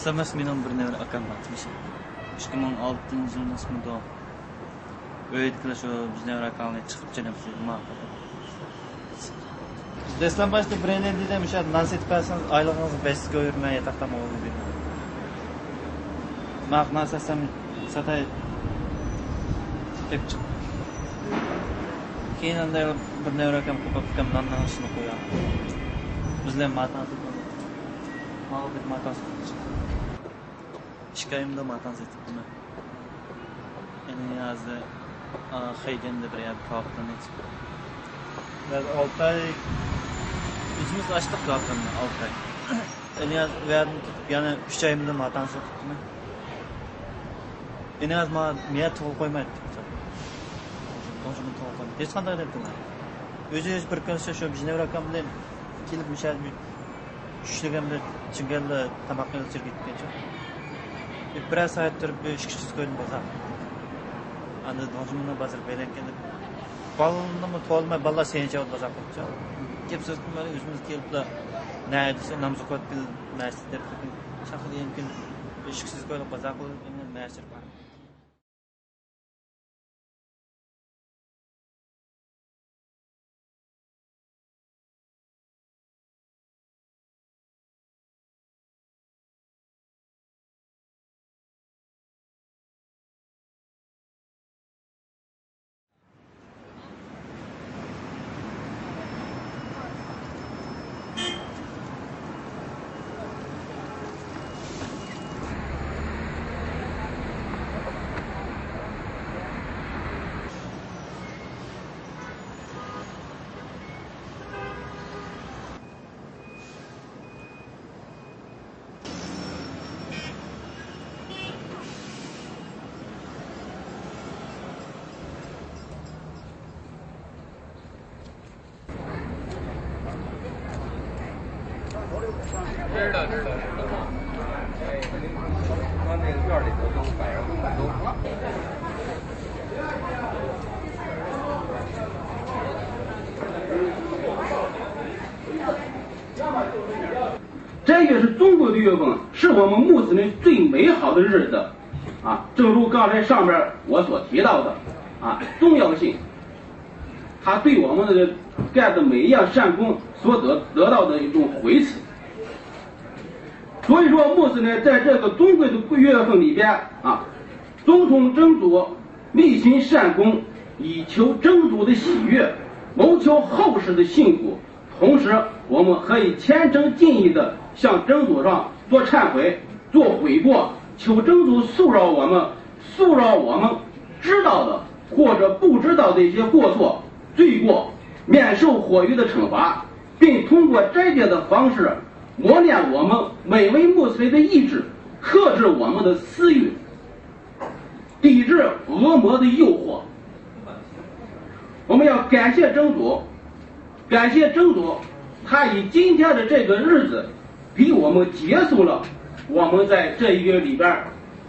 SMS benim bir never akam batmış. 2006 yılın isminde öğretkiler şu bizden rakamla çıkıp canım sözüme. Destan başta Brennan demiş ya nasip ederseniz aylığınızı 5'e öğürmeye yatakta mı olur diye. Mağnası sen satay hep çık. Keyin anda bir never rakam kopakam nanlaşını koyar. Bizler matası mal bir matası. Şikayımda matası ettim ben. Yani yazdı xeyden de bir yer kalktın hiç. Ve 6 ay yüzümüz açtık zaten 6 ay. Yani verdim tutup yani 3 ayımda matası tuttum. En az ma niye to'g'ri qo'ymaydi deb. To'g'ri qo'ymaydi. Hech qanday deb turmaydi. O'zingiz bir kun shu bizning rakam bilan kelib mishal tushligim bilan chingalla tamoqni o'chirib ketgancha. Bir saat turib 3 kishi ko'rdim bozor. Anda dojimni bozor berekanda. Balonni to'lmay balla sencha bozor qilibcha. Kep so'z qilmadi o'zimiz keliblar. Naydi namaz o'qib masjidda shahar yemkin 3 kishi ko'rib bozor qilib masjid bor.这个是中国的月份，是我们穆斯林最美好的日子啊！正如刚才上边我所提到的啊，重要性，它对我们的干的每一样善功所得到的一种回赐。所以说，穆斯林在这个尊贵的月份里边啊，尊崇真主，力行善功，以求真主的喜悦，谋求后世的幸福。同时，我们可以虔诚敬意的向真主上做忏悔、做悔过，求真主诉饶我们知道的或者不知道的一些过错、罪过，免受火狱的惩罚，并通过斋戒的方式磨练我们每位穆斯林的意志，克制我们的私欲，抵制恶魔的诱惑。我们要感谢真主，他以今天的这个日子给我们结束了我们在这一个里边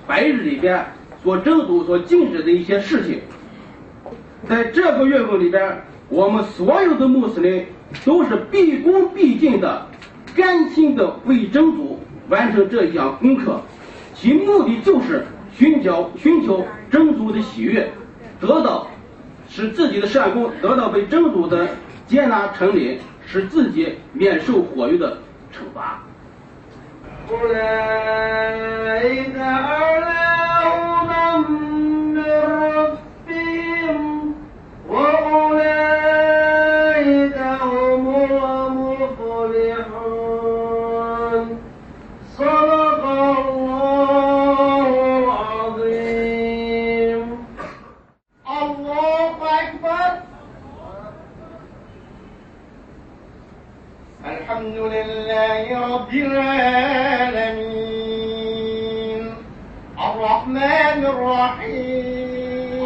白日里边真主所禁止的一些事情。在这个月份里边，我们所有的穆斯林都是毕恭毕敬的甘心的为真主完成这一项功课，其目的就是寻求真主的喜悦，使自己的善功得到被真主的接纳承领，使自己免受火狱的惩罚。الحمد لله رب العالمين الرحمن الرحيم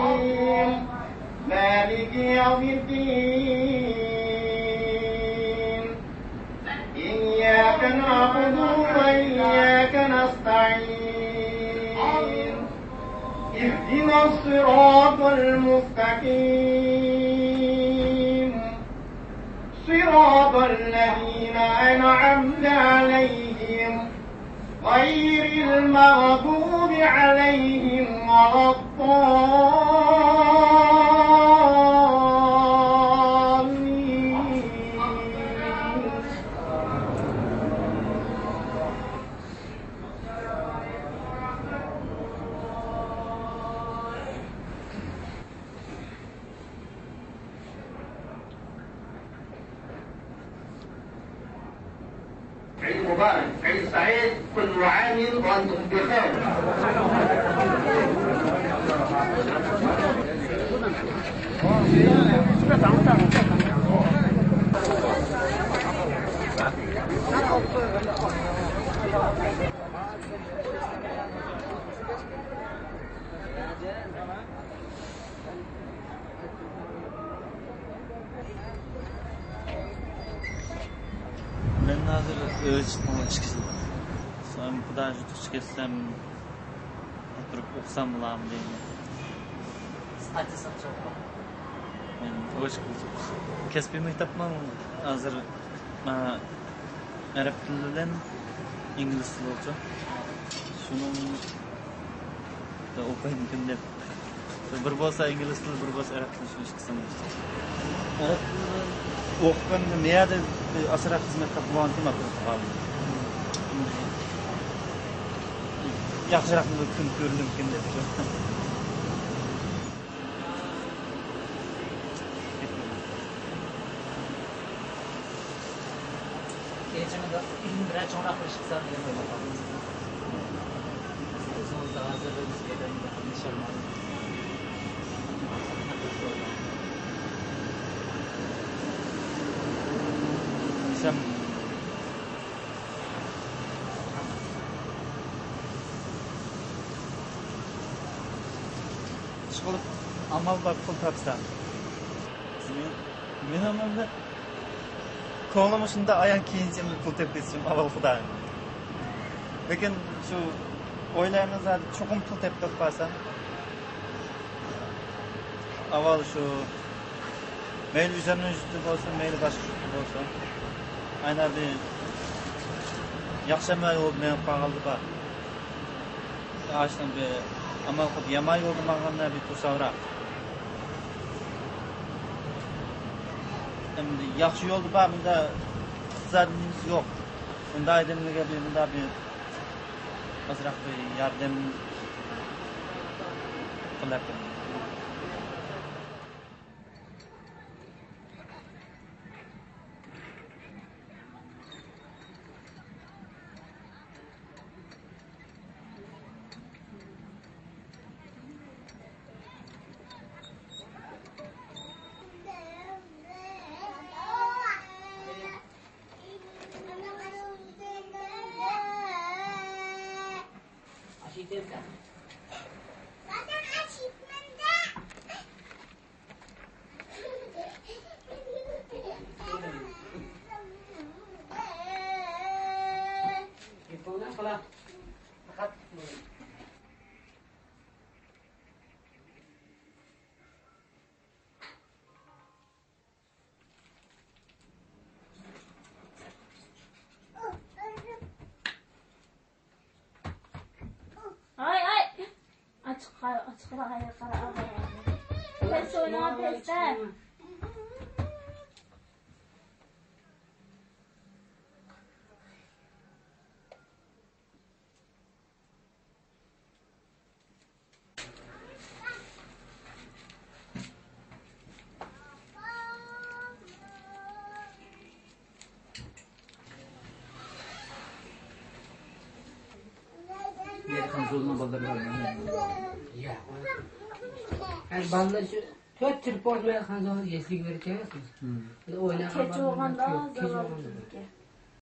مالك يوم الدين إياك نعبد وإياك نستعين اهدنا الصراط المستقيم صراط الذين أنعمت عليهم غير المغضوب عليهم ولا الضالين. عيد مبارك، عيد سعيد، كل عام وانتم بخير. Ben hazır çıkmama çıkışım. Sonra bu kadar çıkışsam oturup okusam bulam diyeyim. Açısın çok. Ben hoş bulduk. Kesbi mektapman hazır Arap dilinden İngiliz dili olacak. Şunun da okuyayım deb. Bir bo'lsa İngiliz dili, bir bo'lsa Arap dili shu qism. Arap dili o'qiganda meyada asra xizmatga qilgandim qoldim. Yaxshiroq kun ko'rdim kim deb. Geçimde biraz sonra kışkısan diye böyle. Uzun hazırlığımız yerinde nişanlar. Sen çıkılıp amal bak pul tapsan. Men amalda ko'nglim shunda ayon keyinchalik pul tepkizishim avval xudoyim. Lekin shu o'ylaymiz cho'qim pul tepib qolsam avval shu mayli üzerine juda bo'lsa, mayli boshqa juda bo'lsa aynan bir yaxshi amal yo'l bilan qoldi bor. Ashdan bir amal qilib yomon yo'lda manganda bir to'savroq. Endi yaxshi yo'lda bor, bunda iqtisodimiz yo'q. Bunda odamlarga bunda bir ozroq bir yordam qilyapti. Açıklara karar pes oynama peste. Bir konsoluna baldırlar. Ya. Yani banda şu 4 tür portmaya kanzonu yeslik verir. Oynayan Keçi olganda zavallı bizga.